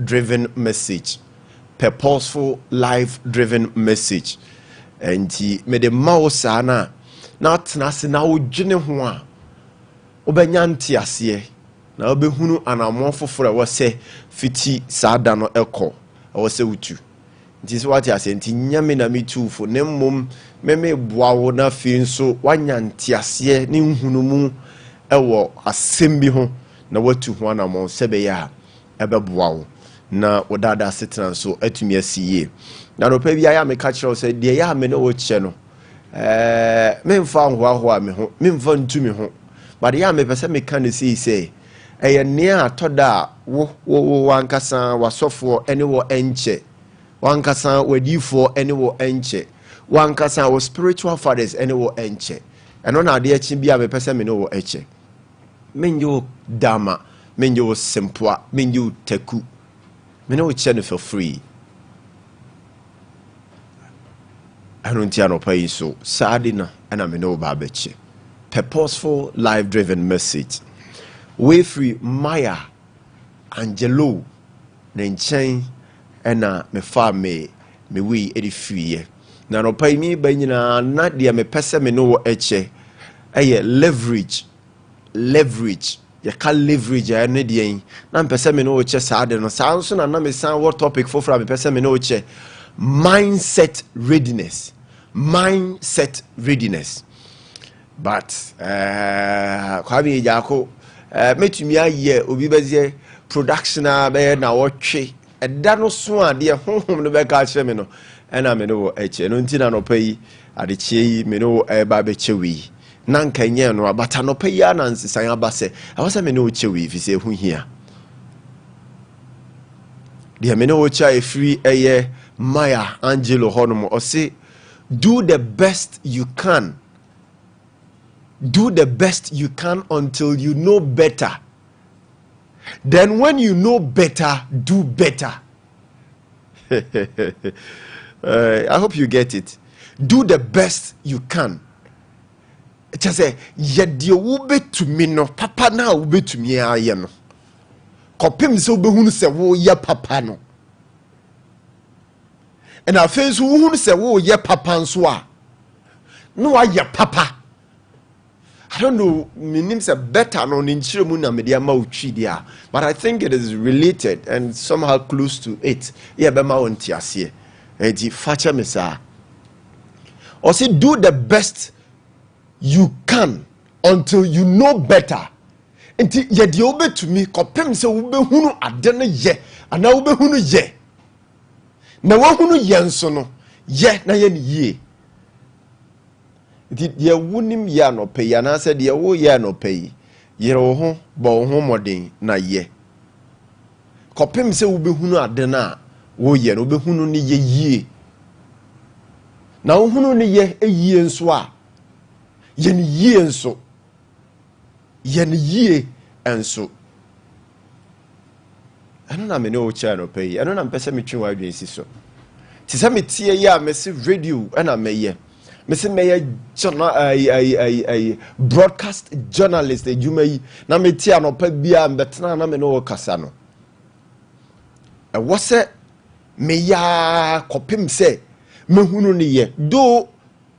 driven message. Purposeful life driven message. And me de mouse ana not nasi na ujine huwa obenyanti asiye na obehunu anamon foforo wose fiti saada no eko wose utu nti so wati ase nti nyame na mitufo ne mmom meme boawo na fi nso wanyanti asiye ne hunumu ewo asem bi ho na watu ho anamon sebe ya ebeboawo na wodada setena so atumi asiye na no pa bia ya me ka kire se de ya me no wo che no memfa ho a me ho memfa ntumi ho but ya me pese me kan say eye ne atoda wo wankasa wasofo ene wo enche wankasa wadifo ene wo enche wankasa wo spiritual fathers ene wo enche eno na de achi bia me pese me no wo eche menjo dama menjo simple menjo teku me no che no for free. I don't know pay so sadina and I'm no babeche. Purposeful life driven message. Way free Maya Angelo Nenchain and me fa me we free. Now no pay me by not dear me pesa me no eche. Leverage. You can leverage any day. Now pesa me no che sadina. Sounds and na me sound what topic for me pesa me no che. Mindset readiness. But Kwame Agyarko metumi aye obi bezie production be na wotwe eda no so ade honhom no be ka kire me no ena me no eche no ntina no pai ade chie yi me no ba be chewi na nkanye no abata no pai ya na nsisan abase awase me no chewi fi se hu hia de me no cha e free eye Maya Angelo Honomo or say, do the best you can. Do the best you can until you know better. Then when you know better, do better. I hope you get it. Do the best you can. Just say, "Yedi ube to me no, papa na ube to me ayeno." Kopim se ube hunu se wo ya papa no. And our face who say, "Oh, yeah, papa and swa." No, I ya papa. I don't know, my name's a better no in Chirmuna media mauchidia, but I think it is related and somehow close to it. Yeah, Bema on Tiasie. Edi Facha Mesa. Or say, do the best you can until you know better. And ye di obe to me, kopem se ube hunu adene ye, and na ube hunu ye. Na wahunu yenso no ye na ye ni ye ye wunim ya no pe ya na se de wo ye no pe ye ro ho bo ho modin na ye kopem se wo behunu ade na wo ye no behunu ni ye yie na wo hunu ni ye eyie nso a ye ni yie nso ye ni yie enso ano na me no cha no pay ano na mpese me twen wa adwen si so ti se me tie ya me se radio ana me ye me se me ye journal broadcast journalist ejuma yi na me tie anopa bia mbetena na me no kasa no e wo se me ya kopim se me hunu ni ye do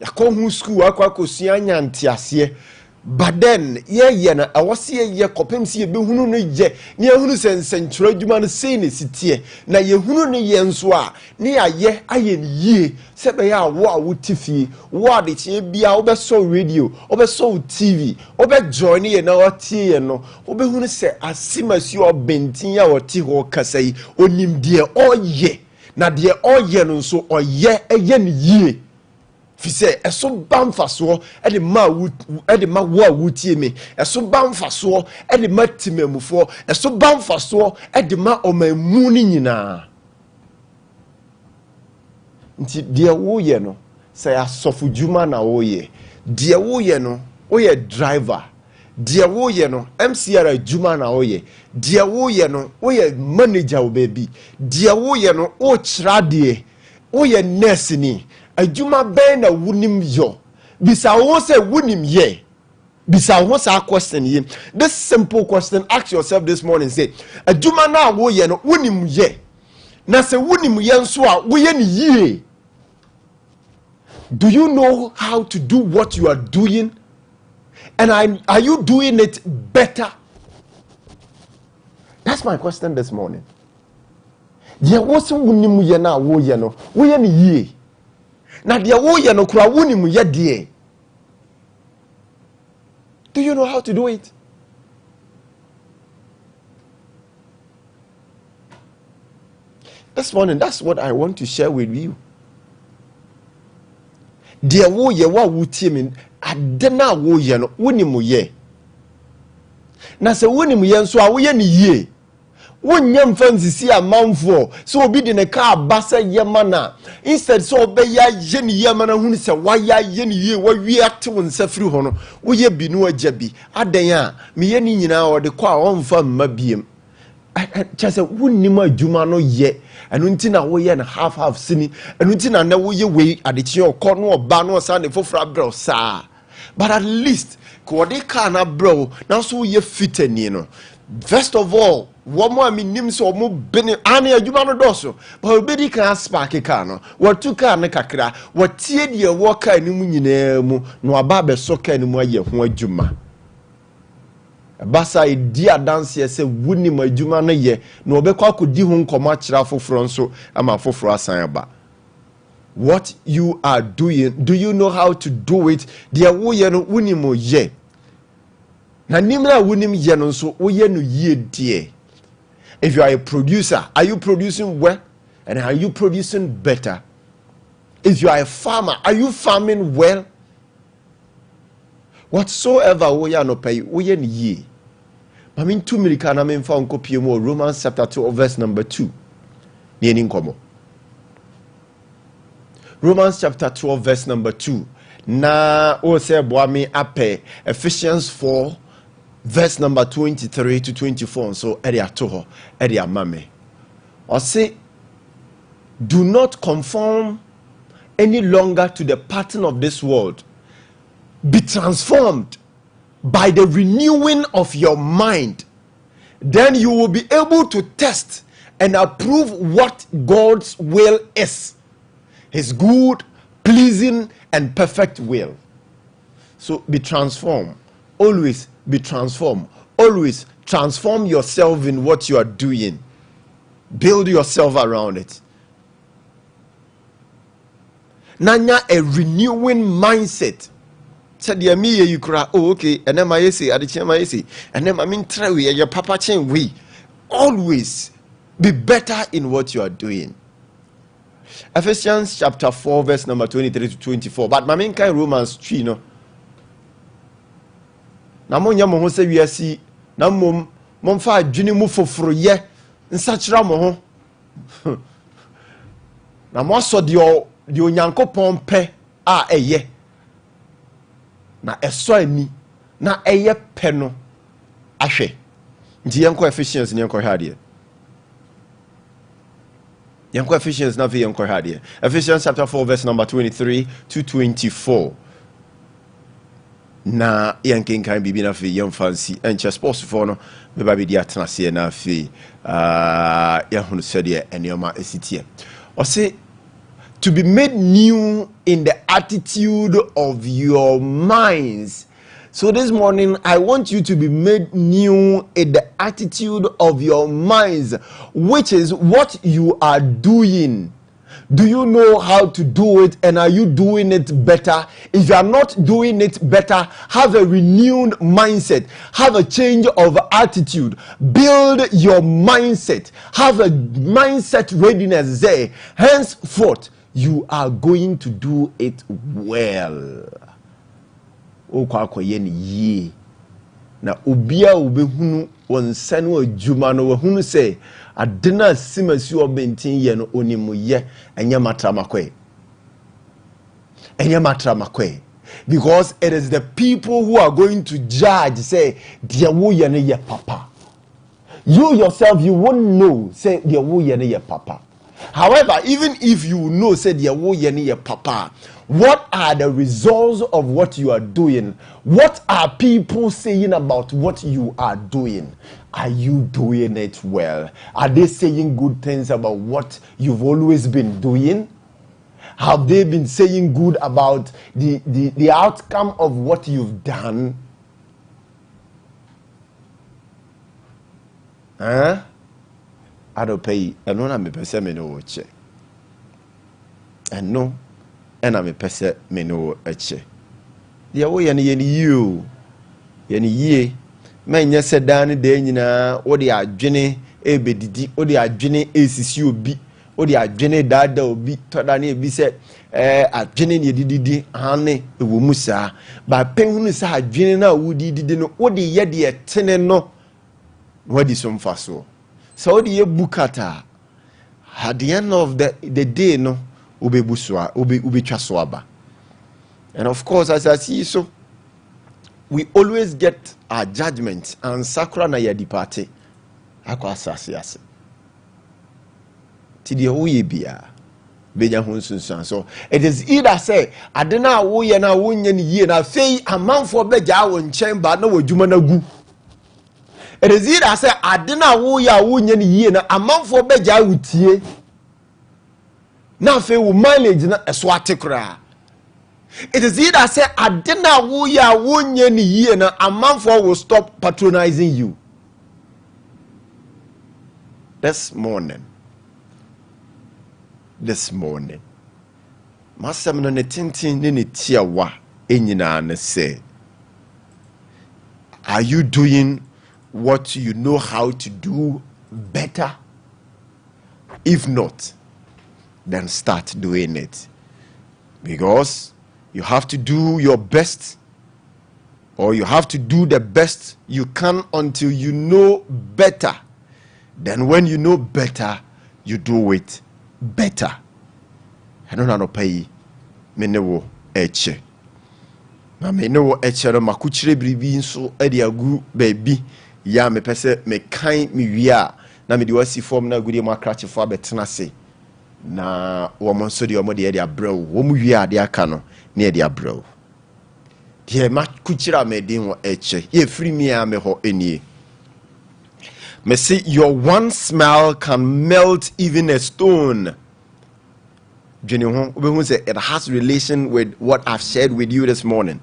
yakọ school akwa kosua nyantiase. But then, ye na I was ye kopem si be hunu no ye ni ehunu sensentura djuma no sei ne sitie na ye hunu ne ye nso a ne aye ni ye se be ya wo a wo tifie wo de tie bia wo be so radio wo be so TV wo be join ye na wo tie ye no wo be hunu se asimasi o bentin ya wo ti ho kasai onim de oye na de oye no nso oye eye ne ye. Fi say eso bamfaso e de ma wo a wutie me eso bamfaso e de ma timamufo eso bamfaso e de ma omamu ni nyina nti de wo ye no say asofu djuma na wo ye de wo ye no wo ye driver de wo ye no MCR djuma na wo ye de wo ye no wo ye manager wo baby de wo ye no o chirade wo ye nurse ni adjuma ben na wunim yo bisa wo se wunim ye bisa wo sa question yi. This simple question, ask yourself this morning, say adwuma na wo ye no wonim ye na se wonim ye nso a wo ye ni yie. Do you know how to do what you are doing? And are you doing it better? That's my question this morning. There was wonim ye na wo ye no wo ye ni yie. Na de wo ye no kura wonim ye de. Do you know how to do it? This morning, that's what I want to share with you. Dear wo ye wa wutie me adena wo ye no wonimu ye. Na se wonimu ye nso a wo ye ni ye. Wonyam fansisi amanfo so obi de ne ka abasa ye mana instead so obeya ye ni ye mana hunu se waya ye ni ye wa wi ate won safiri ho no wo ye bi no agya bi adan a me ye ni nyina o de kwa onfa mma biem chase wonnim adwuma no ye anu nti na wo ye na half sini anu nti na wo ye we adechi okọ no oba no sa ne fofra bro sa but at least ko de ka na bro na so ye fitani no. First of all, one more minim so mo bene ane adwuma no doso but obedi kan spark car no what two car ne kakra what tie de wo car ni mu nyina mu no aba be so car ni mu aye ho adwuma basa di adanse se wuni ma adwuma no ye no obekwa akodi ho nkoma kira foforo nso ama foforo asan aba. What you are doing, do you know how to do it? Dia wo ye no wuni mo ye na nimra wunim ye no nso wo ye no ye die. If you are a producer, are you producing well? And are you producing better? If you are a farmer, are you farming well? Whatsoever we are no pay, we are ye. I mean, 2 million na me found copy more Romans chapter 2 verse number 2. Romans chapter 12 verse number 2. Na o se boami ape Ephesians 4 verse number 23 to 24. So area toho area mame. Or say, do not conform any longer to the pattern of this world. Be transformed by the renewing of your mind. Then you will be able to test and approve what God's will is. His good, pleasing, and perfect will. So be transformed. Always be transformed. Always transform yourself in what you are doing. Build yourself around it. Nanya a renewing mindset. Said ya me you cry, oh okay, and then my essay, my essay, and then I mean try your papa chain we. Always be better in what you are doing. Ephesians chapter 4 verse number 23 to 24. But my main kind Romans 3 no. Na mo nya mo ho se wiasi na mom fa adwene mu foforo ye nsachira mo ho. Na mo so de onyankopon pe a eye. Na eso ani na eye pe no ahwe. Nti yenko Ephesians ni yenko hade. Yenko Ephesians na fi yenko hade. Ephesians chapter 4 verse number 23 to 24. Na yankin kan bibi na fi yan fancy enche sports for no me ba bi di atenase na fi ya hunu sede enioma esitie. O say to be made new in the attitude of your minds. So this morning, I want you to be made new in the attitude of your minds, which is what you are doing. Do you know how to do it, and are you doing it better? If you are not doing it better, have a renewed mindset. Have a change of attitude. Build your mindset. Have a mindset readiness there. Henceforth, you are going to do it well. O kwa koye ni ye na obia obehunu wonsa no adwuma no wahunu se adena simasi obentin ye no onimu ye enye matramakwe because it is the people who are going to judge say dia wo ye ne ye papa. You yourself, you won't know say dia wo ye ne ye papa. However, even if you know, said your papa, what are the results of what you are doing? What are people saying about what you are doing? Are you doing it well? Are they saying good things about what you've always been doing? Have they been saying good about the outcome of what you've done? Huh? I don't pay. I know I'm a person me no watch. I know, and I'm a person me no watch. The way you, ye. Man, yes, said down the nyina. What they are dwene ebedidi. What they are dwene esisi obi. What they are dwene dada obi. Todani ebi se adwene ne didi ane ewo musa. Ba penhunu sa adwene na wudi didi no. What they ye de etene no. What is some faso? So the bukata at the end of the day no ube buswa ube chaswaba. And of course, as I see so, we always get our judgment and sakura na ya dipate akwa asase ase. Ti de oye bia benya ho nsunsan. So it is either say adena wo ye na wo nya ni yie na fei amanfo beja wo nchen ba na wadwuma na gu. It is either say adena wo ya wo nya ni yie na amanfo beja wutie na fe wo mileage na eso atekra. It is either say adena wo ya wo nya ni yie na amanfo will stop patronizing you. This morning masam no ne tintin ne tiawa enyina ne say, are you doing what you know how to do better? If not, then start doing it, because you have to do your best, or you have to do the best you can until you know better. Then when you know better, you do it better. I don't know pay menewo eche na menewo eche no makuchire bribi nso e de agu baby ya me pese me kan me wia na me de wasi form na agudi ma krache fo abetena se na wo mo nso de wo de abrew wo mu wia de aka no na de abrew de makuchira me din wo eche ye free me a me ho enie. Me say your one smile can melt even a stone. It has relation with what I've shared with you this morning.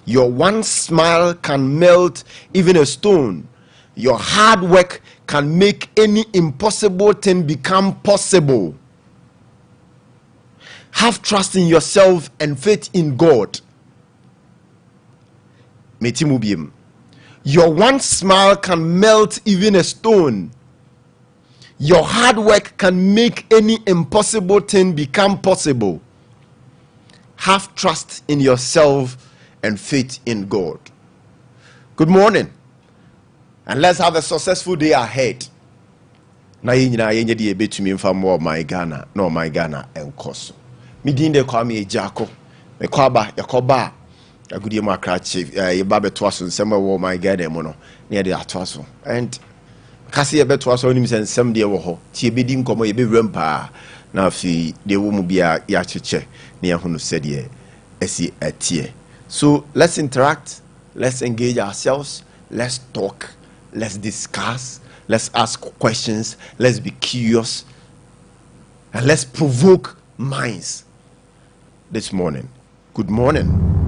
Your one smile can melt even a stone. Your hard work can make any impossible thing become possible. Have trust in yourself and faith in God. Your one smile can melt even a stone. Your hard work can make any impossible thing become possible. Have trust in yourself and faith in God. Good morning, and let's have a successful day ahead. Na yenye di ebetumi mfa mo my Ghana, no my Ghana enkoso. Mi din de Kwame Agyarko. Me kwaba yakoba agudi mu akrache ye ba beto aso nsema wo my Ghana mu no. Na de ato aso. And kasi ye beto aso onim sensem de wo ho. Ti ebedi nkomo ye be wrempa na afi de wo mu bia ya cheche na ye hunu sede esi atie. So let's interact, let's engage ourselves, let's talk, let's discuss, let's ask questions, let's be curious, and let's provoke minds this morning. Good morning.